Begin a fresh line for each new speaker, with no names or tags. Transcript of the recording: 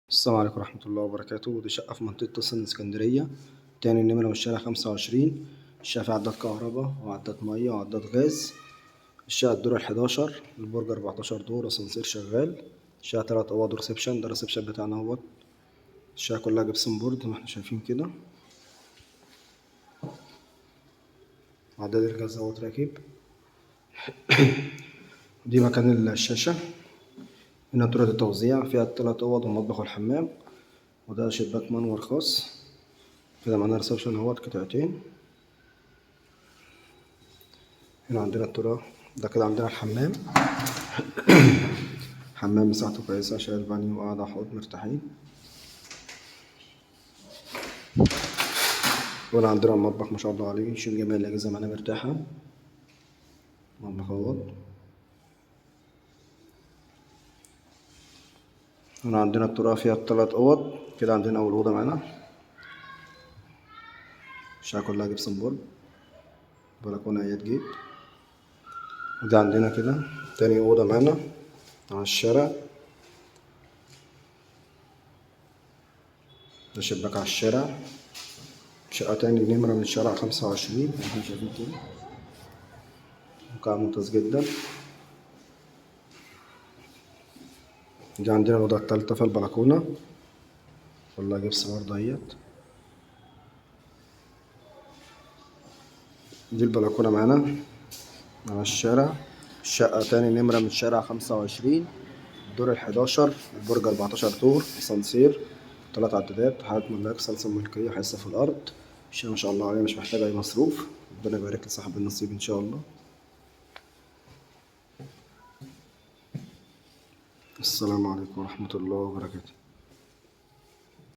السلام عليكم ورحمة الله وبركاته. دي شقة في منطقة توسن اسكندرية، تاني نمرة من الشارع 25. الشقة فيها عداد كهرباء وعداد مية وعداد غاز. الشقة الدور ال11، البرج 14 دور، أسانسير شغال. الشقة 3 أوض وريسبشن، ده الريسبشن بتاعنا اهوت. الشقة كلها جبسن بورد زي ما احنا شايفين كده. عداد الغاز اهوت راكب. دي مكان الشاشة. هنا طرقة التوزيع، فيها 3 أوض والمطبخ والحمام، وده شباك منور خاص. كده معانا ريسبشن اهوت قطعتين. هنا عندنا الطرق، ده كده عندنا الحمام. حمام مساحته كويسة، شايل بانيو وقاعدة حوض مرتاحين. وهنا عندنا المطبخ ما شاء الله عليه، يشيل جميع الأجهزة معانا مرتاحة. مطبخ اهوت. هنا عندنا الطرقة فيها 3 أوض. كده عندنا أول أوضة معانا، الشقة كلها جبسن بورد، بلكونة اياد جيت. وده عندنا كده تاني أوضة معانا على الشارع، ده شباك على الشارع. شقة تاني نمرة من الشارع 25 زي ما احنا شايفين كده، موقع ممتاز جدا. دي عندنا الأوضة التالتة في البلكونة، كلها جبس برضه اهيت. دي البلكونة معانا على الشارع. الشقة تاني نمرة من الشارع 25، الدور ال11، البرج 14 دور، أسانسير، 3 عدادات، حالة ملاك، سلسلة ملكية، حصة في الأرض. الشقة ما شاء الله عليها مش محتاجة أي مصروف. ربنا يبارك لصاحب النصيب إن شاء الله. السلام عليكم ورحمة الله وبركاته.